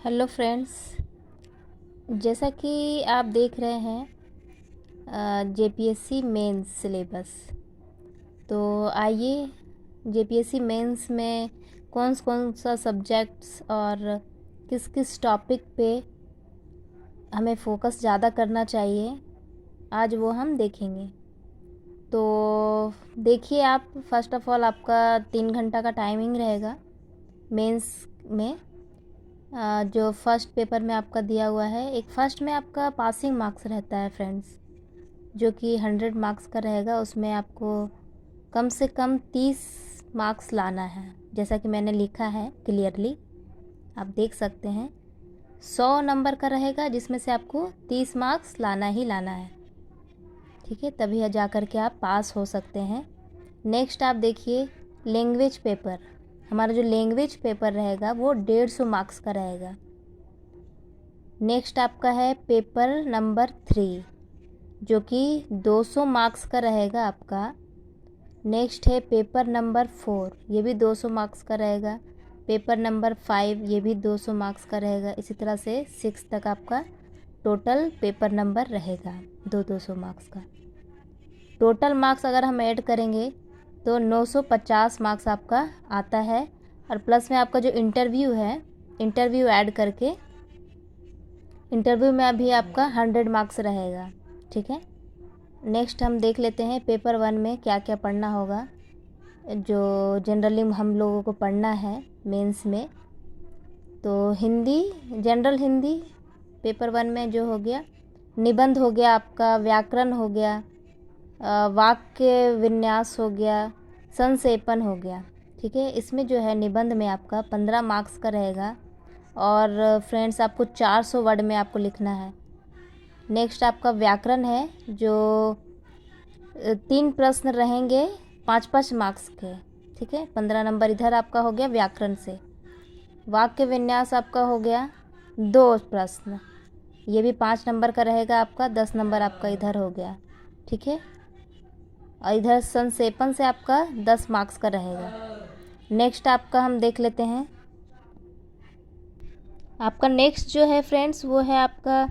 Hello friends. जैसा कि आप देख रहे हैं जेपीएससी मेंस सिलेबस। तो आइए जेपीएससी मेंस में कौन कौन सा सब्जेक्ट्स और किस किस टॉपिक पे हमें फोकस ज़्यादा करना चाहिए, आज वो हम देखेंगे। तो देखिए, आप फर्स्ट ऑफ ऑल आपका 3 घंटा का टाइमिंग रहेगा मेंस में। जो फर्स्ट पेपर में आपका दिया हुआ है, एक फर्स्ट में आपका पासिंग मार्क्स रहता है फ्रेंड्स, जो कि 100 मार्क्स का रहेगा। उसमें आपको कम से कम 30 मार्क्स लाना है, जैसा कि मैंने लिखा है क्लियरली, आप देख सकते हैं। 100 नंबर का रहेगा, जिसमें से आपको 30 मार्क्स लाना ही लाना है, ठीक है, तभी जा कर के आप पास हो सकते हैं। नेक्स्ट आप देखिए लैंग्वेज पेपर। हमारा जो लैंग्वेज पेपर रहेगा वो 150 मार्क्स का रहेगा। नेक्स्ट आपका है पेपर नंबर 3, जो कि 200 मार्क्स का रहेगा आपका। नेक्स्ट है पेपर नंबर 4, ये भी 200 मार्क्स का रहेगा। पेपर नंबर 5, ये भी 200 मार्क्स का रहेगा। इसी तरह से 6 तक आपका टोटल पेपर नंबर रहेगा 200 मार्क्स का। टोटल मार्क्स अगर हम ऐड करेंगे तो 950 मार्क्स आपका आता है। और प्लस में आपका जो इंटरव्यू है, इंटरव्यू ऐड करके इंटरव्यू में अभी आपका 100 मार्क्स रहेगा, ठीक है। नेक्स्ट हम देख लेते हैं पेपर 1 में क्या क्या पढ़ना होगा, जो जनरली हम लोगों को पढ़ना है मेंस में। तो हिंदी, जनरल हिंदी पेपर 1 में जो हो गया, निबंध हो गया आपका, व्याकरण हो गया, वाक्य विन्यास हो गया, संक्षेपण हो गया, ठीक है। इसमें जो है निबंध में आपका 15 मार्क्स का रहेगा। और फ्रेंड्स आपको 400 वर्ड में आपको लिखना है। नेक्स्ट आपका व्याकरण है, जो 3 प्रश्न रहेंगे 5-5 मार्क्स के, ठीक है। 15 नंबर इधर आपका हो गया व्याकरण से। वाक्य विन्यास आपका हो गया 2 प्रश्न, ये भी 5 नंबर का रहेगा आपका, 10 नंबर आपका इधर हो गया, ठीक है। और इधर संक्षेपण से आपका 10 मार्क्स का रहेगा। नेक्स्ट आपका हम देख लेते हैं, आपका नेक्स्ट जो है फ्रेंड्स वो है आपका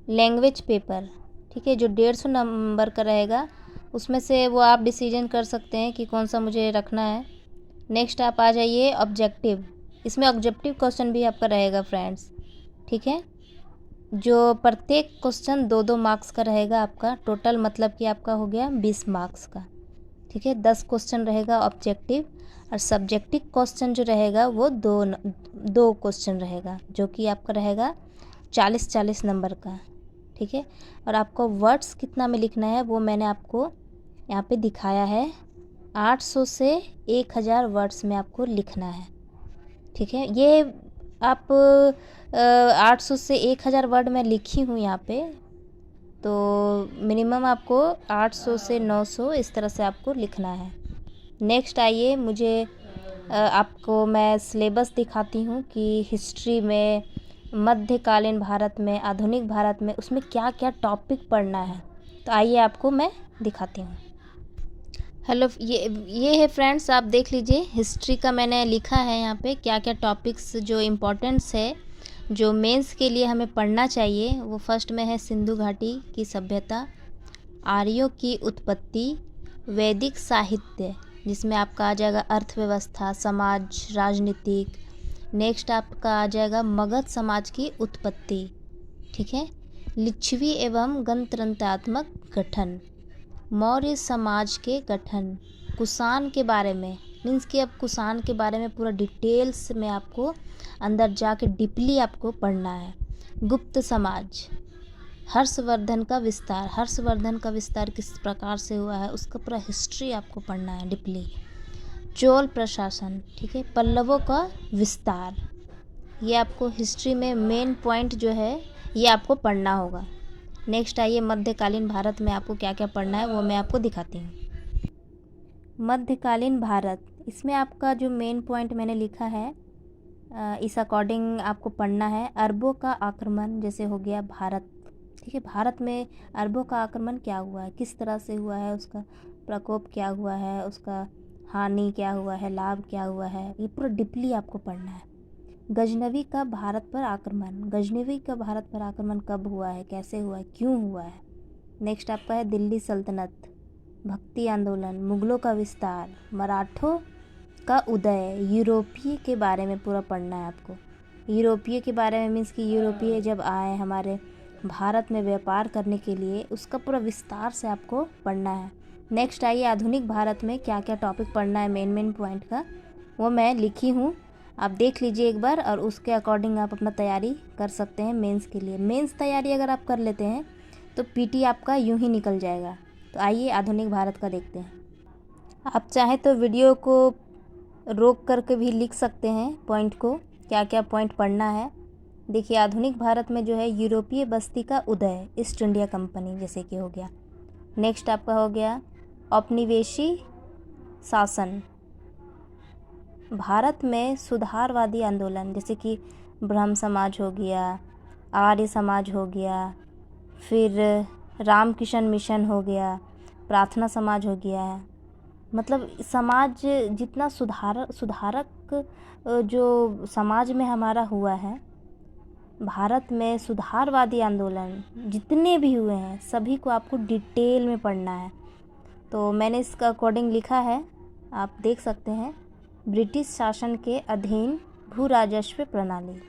लैंग्वेज पेपर, ठीक है, जो 150 नंबर का रहेगा। उसमें से वो आप डिसीजन कर सकते हैं कि कौन सा मुझे रखना है। नेक्स्ट आप आ जाइए ऑब्जेक्टिव। इसमें ऑब्जेक्टिव क्वेश्चन भी आपका रहेगा फ्रेंड्स, ठीक है, जो प्रत्येक क्वेश्चन 2-2 मार्क्स का रहेगा आपका। टोटल मतलब कि आपका हो गया 20 मार्क्स का, ठीक है। 10 क्वेश्चन रहेगा ऑब्जेक्टिव। और सब्जेक्टिव क्वेश्चन जो रहेगा वो दो क्वेश्चन रहेगा, जो कि आपका रहेगा 40-40 नंबर का, ठीक है। और आपको वर्ड्स कितना में लिखना है वो मैंने आपको यहाँ पे दिखाया है। 800 से 1000 वर्ड्स में आपको लिखना है, ठीक है। ये आप 800 से 1000 वर्ड में लिखी हूँ यहाँ पे। तो मिनिमम आपको 800 से 900 इस तरह से आपको लिखना है। नेक्स्ट आइए, मुझे आपको मैं सिलेबस दिखाती हूँ कि हिस्ट्री में, मध्यकालीन भारत में, आधुनिक भारत में, उसमें क्या क्या टॉपिक पढ़ना है। तो आइए आपको मैं दिखाती हूँ। हेलो, ये है फ्रेंड्स, आप देख लीजिए हिस्ट्री का मैंने लिखा है यहाँ पे क्या क्या टॉपिक्स जो इम्पोर्टेंट्स है, जो मेंस के लिए हमें पढ़ना चाहिए। वो फर्स्ट में है सिंधु घाटी की सभ्यता, आर्यों की उत्पत्ति, वैदिक साहित्य, जिसमें आपका आ जाएगा अर्थव्यवस्था, समाज, राजनीतिक। नेक्स्ट आपका आ जाएगा मगध समाज की उत्पत्ति, ठीक है। लिच्छवी एवं गणतंत्रात्मक गठन, मौर्य समाज के गठन, कुषाण के बारे में, मीन्स कि अब कुषाण के बारे में पूरा डिटेल्स में आपको अंदर जाके डीपली आपको पढ़ना है। गुप्त समाज, हर्षवर्धन का विस्तार, हर्षवर्धन का विस्तार किस प्रकार से हुआ है उसका पूरा हिस्ट्री आपको पढ़ना है डीपली। चोल प्रशासन, ठीक है, पल्लवों का विस्तार, ये आपको हिस्ट्री में मेन पॉइंट जो है ये आपको पढ़ना होगा। नेक्स्ट आइए मध्यकालीन भारत में आपको क्या क्या पढ़ना है वो मैं आपको दिखाती हूँ। मध्यकालीन भारत, इसमें आपका जो मेन पॉइंट मैंने लिखा है इस अकॉर्डिंग आपको पढ़ना है। अरबों का आक्रमण, जैसे हो गया भारत, ठीक है, भारत में अरबों का आक्रमण क्या हुआ है, किस तरह से हुआ है, उसका प्रकोप क्या हुआ है, उसका हानि क्या हुआ है, लाभ क्या हुआ है, ये पूरा डीपली आपको पढ़ना है। गजनवी का भारत पर आक्रमण, गजनवी का भारत पर आक्रमण कब हुआ है, कैसे हुआ है, क्यों हुआ है। नेक्स्ट आपका है दिल्ली सल्तनत, भक्ति आंदोलन, मुगलों का विस्तार, मराठों का उदय, यूरोपीय के बारे में पूरा पढ़ना है आपको। यूरोपीय के बारे में मीन्स कि यूरोपीय जब आए हमारे भारत में व्यापार करने के लिए, उसका पूरा विस्तार से आपको पढ़ना है। नेक्स्ट आइए आधुनिक भारत में क्या क्या टॉपिक पढ़ना है, मेन पॉइंट का वो मैं लिखी हूँ, आप देख लीजिए एक बार और उसके अकॉर्डिंग आप अपना तैयारी कर सकते हैं मेंस के लिए। मेंस तैयारी अगर आप कर लेते हैं तो पीटी आपका यूं ही निकल जाएगा। तो आइए आधुनिक भारत का देखते हैं। आप चाहें तो वीडियो को रोक करके भी लिख सकते हैं पॉइंट को, क्या क्या पॉइंट पढ़ना है। देखिए आधुनिक भारत में जो है यूरोपीय बस्ती का उदय, ईस्ट इंडिया कंपनी जैसे कि हो गया। नेक्स्ट आपका हो गया औपनिवेशी शासन, भारत में सुधारवादी आंदोलन जैसे कि ब्रह्म समाज हो गया, आर्य समाज हो गया, फिर रामकिशन मिशन हो गया, प्रार्थना समाज हो गया। मतलब समाज जितना सुधारक जो समाज में हमारा हुआ है, भारत में सुधारवादी आंदोलन जितने भी हुए हैं सभी को आपको डिटेल में पढ़ना है। तो मैंने इसका अकॉर्डिंग लिखा है, आप देख सकते हैं। ब्रिटिश शासन के अधीन भू राजस्व प्रणाली।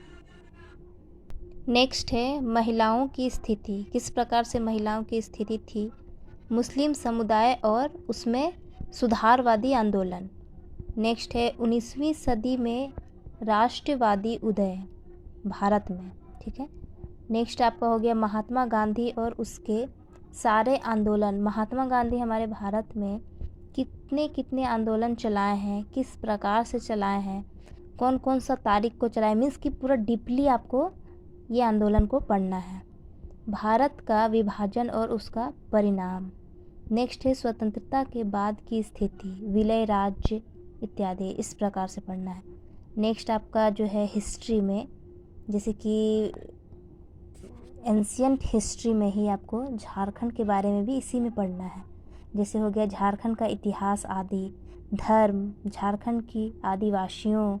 नेक्स्ट है महिलाओं की स्थिति, किस प्रकार से महिलाओं की स्थिति थी, मुस्लिम समुदाय और उसमें सुधारवादी आंदोलन। नेक्स्ट है 19वीं सदी में राष्ट्रवादी उदय भारत में, ठीक है। नेक्स्ट आपका हो गया महात्मा गांधी और उसके सारे आंदोलन। महात्मा गांधी हमारे भारत में कितने आंदोलन चलाए हैं, किस प्रकार से चलाए हैं, कौन कौन सा तारीख को चलाए, मीन्स कि पूरा डीपली आपको ये आंदोलन को पढ़ना है। भारत का विभाजन और उसका परिणाम। नेक्स्ट है स्वतंत्रता के बाद की स्थिति, विलय राज्य इत्यादि, इस प्रकार से पढ़ना है। नेक्स्ट आपका जो है हिस्ट्री में, जैसे कि एंशियंट हिस्ट्री में ही आपको झारखंड के बारे में भी इसी में पढ़ना है। जैसे हो गया झारखंड का इतिहास आदि, धर्म, झारखंड की आदिवासियों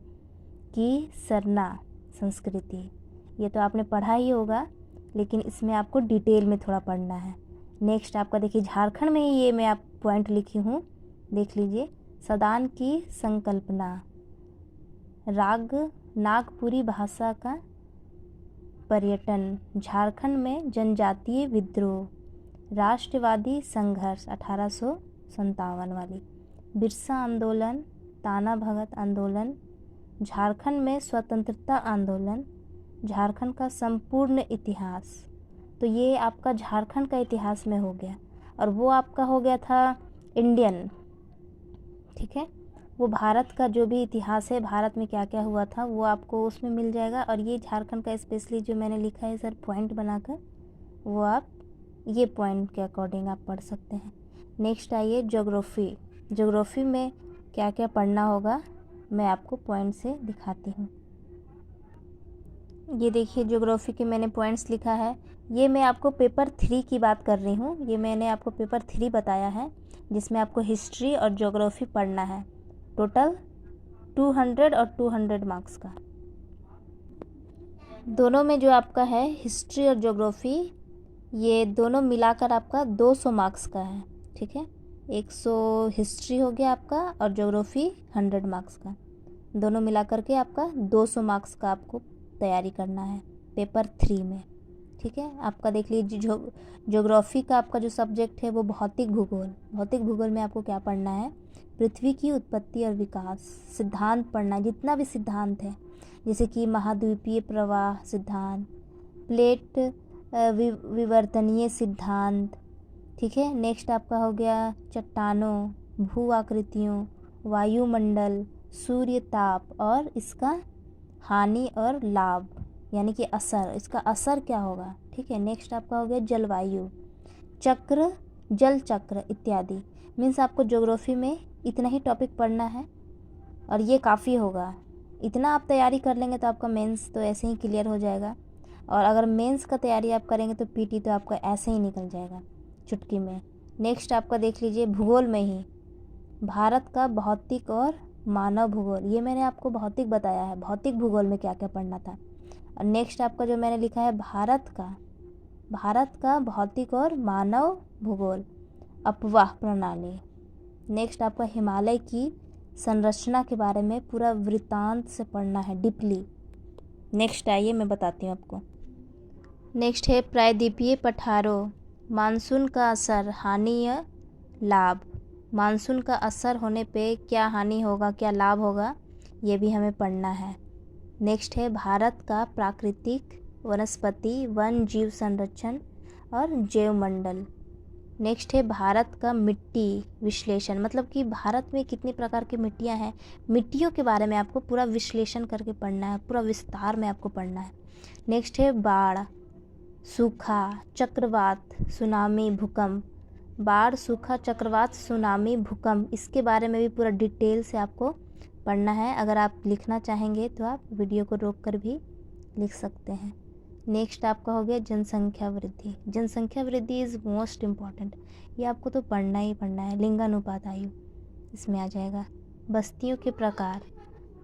की सरना संस्कृति, ये तो आपने पढ़ा ही होगा, लेकिन इसमें आपको डिटेल में थोड़ा पढ़ना है। नेक्स्ट आपका देखिए झारखंड में ही ये मैं आप पॉइंट लिखी हूँ, देख लीजिए। सदान की संकल्पना, राग नागपुरी भाषा का पर्यटन, झारखंड में जनजातीय विद्रोह, राष्ट्रवादी संघर्ष 1857 वाली, बिरसा आंदोलन, ताना भगत आंदोलन, झारखंड में स्वतंत्रता आंदोलन, झारखंड का संपूर्ण इतिहास। तो ये आपका झारखंड का इतिहास में हो गया, और वो आपका हो गया था इंडियन, ठीक है। वो भारत का जो भी इतिहास है, भारत में क्या क्या हुआ था, वो आपको उसमें मिल जाएगा। और ये झारखंड का स्पेशली जो मैंने लिखा है सर पॉइंट बनाकर, वो आप ये पॉइंट के अकॉर्डिंग आप पढ़ सकते हैं। नेक्स्ट आइए ज्योग्राफी। ज्योग्राफी में क्या क्या पढ़ना होगा मैं आपको पॉइंट से दिखाती हूँ। ये देखिए ज्योग्राफी के मैंने पॉइंट्स लिखा है, ये मैं आपको पेपर 3 की बात कर रही हूँ। ये मैंने आपको पेपर 3 बताया है, जिसमें आपको हिस्ट्री और ज्योग्राफी पढ़ना है। टोटल 200 और 200 मार्क्स का दोनों में जो आपका है हिस्ट्री और ज्योग्राफी, ये दोनों मिलाकर आपका 200 मार्क्स का है, ठीक है। 100 हिस्ट्री हो गया आपका और ज्योग्राफी 100 मार्क्स का, दोनों मिलाकर के आपका 200 मार्क्स का आपको तैयारी करना है पेपर 3 में, ठीक है। आपका देख लीजिए ज्योग्राफी का आपका जो सब्जेक्ट है वो भौतिक भूगोल। भौतिक भूगोल में आपको क्या पढ़ना है, पृथ्वी की उत्पत्ति और विकास, सिद्धांत पढ़ना है, जितना भी सिद्धांत है, जैसे कि महाद्वीपीय प्रवाह सिद्धांत, प्लेट विवर्तनीय सिद्धांत, ठीक है। नेक्स्ट आपका हो गया चट्टानों, भू आकृतियों, वायुमंडल, सूर्य ताप और इसका हानि और लाभ, यानी कि असर, इसका असर क्या होगा, ठीक है। नेक्स्ट आपका हो गया जलवायु चक्र, जल चक्र इत्यादि। मीन्स आपको ज्योग्राफी में इतना ही टॉपिक पढ़ना है और ये काफ़ी होगा। इतना आप तैयारी कर लेंगे तो आपका मेंस तो ऐसे ही क्लियर हो जाएगा, और अगर मेंस का तैयारी आप करेंगे तो पीटी तो आपका ऐसे ही निकल जाएगा चुटकी में। नेक्स्ट आपका देख लीजिए भूगोल में ही भारत का भौतिक और मानव भूगोल, ये मैंने आपको भौतिक बताया है, भौतिक भूगोल में क्या क्या पढ़ना था। और नेक्स्ट आपका जो मैंने लिखा है भारत का भौतिक और मानव भूगोल, अपवाह प्रणाली। नेक्स्ट आपका हिमालय की संरचना के बारे में पूरा वृत्तांत से पढ़ना है डीपली। नेक्स्ट आइए मैं बताती हूँ आपको। नेक्स्ट है प्रायद्वीपीय पठारों, मानसून का असर, हानि या लाभ। मानसून का असर होने पे क्या हानि होगा, क्या लाभ होगा, ये भी हमें पढ़ना है। नेक्स्ट है भारत का प्राकृतिक वनस्पति वन जीव संरक्षण और जैवमंडल। नेक्स्ट है भारत का मिट्टी विश्लेषण, मतलब कि भारत में कितनी प्रकार की मिट्टियाँ हैं, मिट्टियों के बारे में आपको पूरा विश्लेषण करके पढ़ना है, पूरा विस्तार में आपको पढ़ना है। नेक्स्ट है बाढ़, सूखा, चक्रवात, सुनामी, भूकंप। बाढ़, सूखा, चक्रवात, सुनामी, भूकंप, इसके बारे में भी पूरा डिटेल से आपको पढ़ना है। अगर आप लिखना चाहेंगे तो आप वीडियो को रोक कर भी लिख सकते हैं। नेक्स्ट आपका हो गया जनसंख्या वृद्धि। जनसंख्या वृद्धि इज़ मोस्ट इम्पॉर्टेंट, ये आपको तो पढ़ना ही पढ़ना है। लिंगानुपात आयु इसमें आ जाएगा। बस्तियों के प्रकार,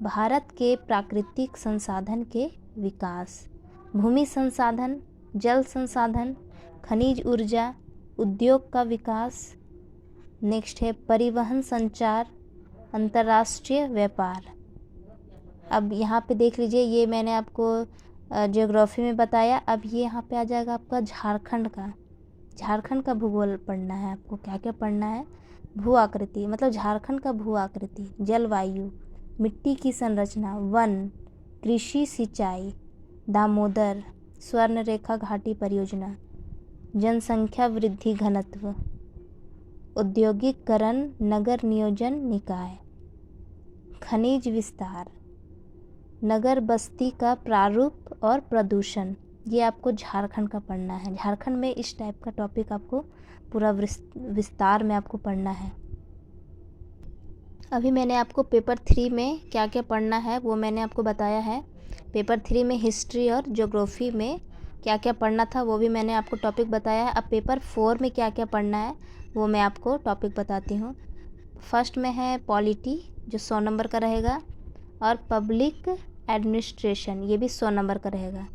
भारत के प्राकृतिक संसाधन के विकास, भूमि संसाधन, जल संसाधन, खनिज ऊर्जा, उद्योग का विकास। नेक्स्ट है परिवहन, संचार, अंतर्राष्ट्रीय व्यापार। अब यहाँ पे देख लीजिए, ये मैंने आपको ज्योग्राफी में बताया। अब ये यहाँ पे आ जाएगा आपका झारखंड का भूगोल पढ़ना है आपको। क्या क्या पढ़ना है, भू आकृति, मतलब झारखंड का भू आकृति, जलवायु, मिट्टी की संरचना, वन, कृषि, सिंचाई, दामोदर स्वर्ण रेखा घाटी परियोजना, जनसंख्या वृद्धि घनत्व, औद्योगिकरण, नगर नियोजन निकाय, खनिज विस्तार, नगर बस्ती का प्रारूप और प्रदूषण। ये आपको झारखंड का पढ़ना है। झारखंड में इस टाइप का टॉपिक आपको पूरा विस्तार में आपको पढ़ना है। अभी मैंने आपको पेपर 3 में क्या क्या पढ़ना है वो मैंने आपको बताया है। पेपर 3 में हिस्ट्री और ज्योग्राफी में क्या क्या पढ़ना था वो भी मैंने आपको टॉपिक बताया है। अब पेपर 4 में क्या क्या पढ़ना है वो मैं आपको टॉपिक बताती हूँ। फर्स्ट में है पॉलिटी, जो 100 नंबर का रहेगा, और पब्लिक एडमिनिस्ट्रेशन, ये भी 100 नंबर का रहेगा।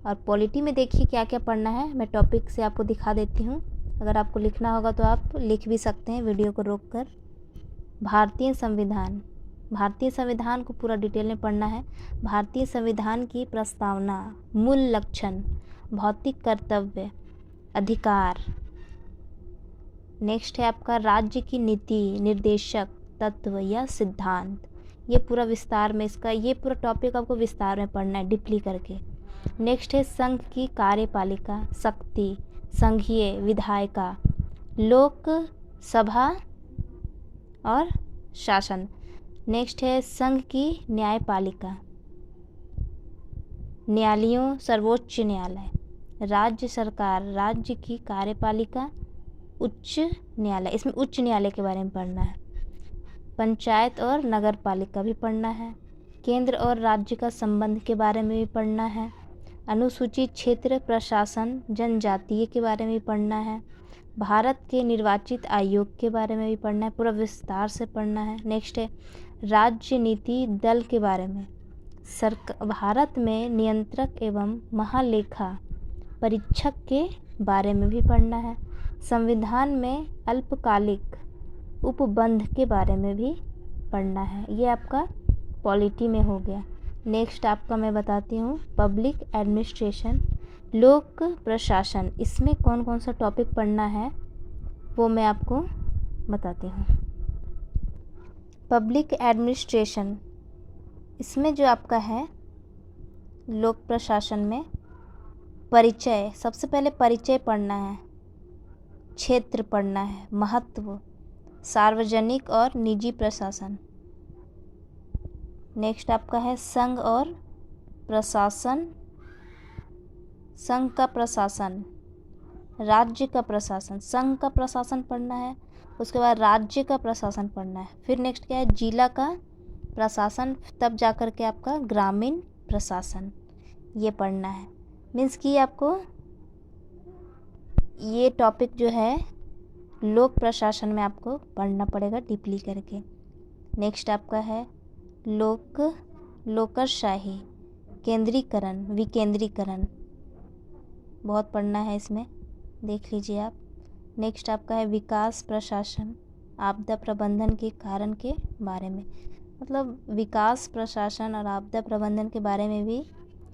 और पॉलिटी में देखिए क्या क्या पढ़ना है, मैं टॉपिक से आपको दिखा देती हूँ। अगर आपको लिखना होगा तो आप लिख भी सकते हैं वीडियो को रोक कर। भारतीय संविधान, भारतीय संविधान को पूरा डिटेल में पढ़ना है। भारतीय संविधान की प्रस्तावना, मूल लक्षण, भौतिक कर्तव्य, अधिकार। नेक्स्ट है आपका राज्य की नीति, निर्देशक तत्व या सिद्धांत। ये पूरा विस्तार में इसका ये पूरा टॉपिक आपको विस्तार में पढ़ना है डीपली करके। नेक्स्ट है संघ की कार्यपालिका, शक्ति, संघीय विधायिका, लोक सभा और शासन। नेक्स्ट है संघ की न्यायपालिका, न्यायालयों, सर्वोच्च न्यायालय, राज्य सरकार, राज्य की कार्यपालिका, उच्च न्यायालय, इसमें उच्च न्यायालय के बारे में पढ़ना है। पंचायत और नगर पालिका भी पढ़ना है। केंद्र और राज्य का संबंध के बारे में भी पढ़ना है। अनुसूचित क्षेत्र प्रशासन, जनजातीय के बारे में भी पढ़ना है। भारत के निर्वाचित आयोग के बारे में भी पढ़ना है, पूरा विस्तार से पढ़ना है। नेक्स्ट है राज्य नीति दल के बारे में, भारत में नियंत्रक एवं महालेखा परीक्षक के बारे में भी पढ़ना है। संविधान में अल्पकालिक उपबंध के बारे में भी पढ़ना है। ये आपका पॉलिटी में हो गया। नेक्स्ट आपका मैं बताती हूँ पब्लिक एडमिनिस्ट्रेशन, लोक प्रशासन। इसमें कौन कौन सा टॉपिक पढ़ना है वो मैं आपको बताती हूँ। पब्लिक एडमिनिस्ट्रेशन, इसमें जो आपका है लोक प्रशासन में परिचय, सबसे पहले परिचय पढ़ना है, क्षेत्र पढ़ना है, महत्व, सार्वजनिक और निजी प्रशासन। नेक्स्ट आपका है संघ और प्रशासन, संघ का प्रशासन, राज्य का प्रशासन। संघ का प्रशासन पढ़ना है, उसके बाद राज्य का प्रशासन पढ़ना है। फिर नेक्स्ट क्या है जिला का प्रशासन, तब जा कर के आपका ग्रामीण प्रशासन, ये पढ़ना है। मीन्स कि आपको ये टॉपिक जो है लोक प्रशासन में आपको पढ़ना पड़ेगा डीपली करके। नेक्स्ट आपका है लोकरशाही, केंद्रीकरण, विकेंद्रीकरण, बहुत पढ़ना है इसमें, देख लीजिए आप। नेक्स्ट आपका है विकास प्रशासन, आपदा प्रबंधन के कारण के बारे में, मतलब विकास प्रशासन और आपदा प्रबंधन के बारे में भी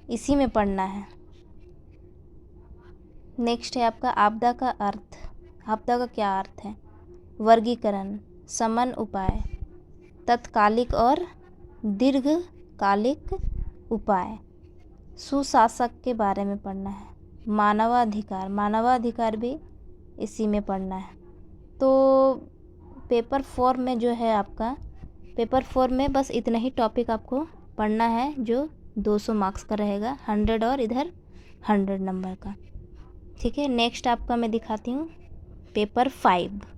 इसी में पढ़ना है। नेक्स्ट है आपका आपदा का अर्थ, आपदा का क्या अर्थ है, वर्गीकरण, शमन उपाय, तत्कालिक और दीर्घकालिक उपाय, सुशासक के बारे में पढ़ना है, मानवाधिकार, मानवाधिकार भी इसी में पढ़ना है। तो पेपर 4 में जो है आपका, पेपर 4 में बस इतना ही टॉपिक आपको पढ़ना है जो 200 मार्क्स का रहेगा, 100 और इधर 100 नंबर का। ठीक है, नेक्स्ट आपका मैं दिखाती हूँ पेपर 5।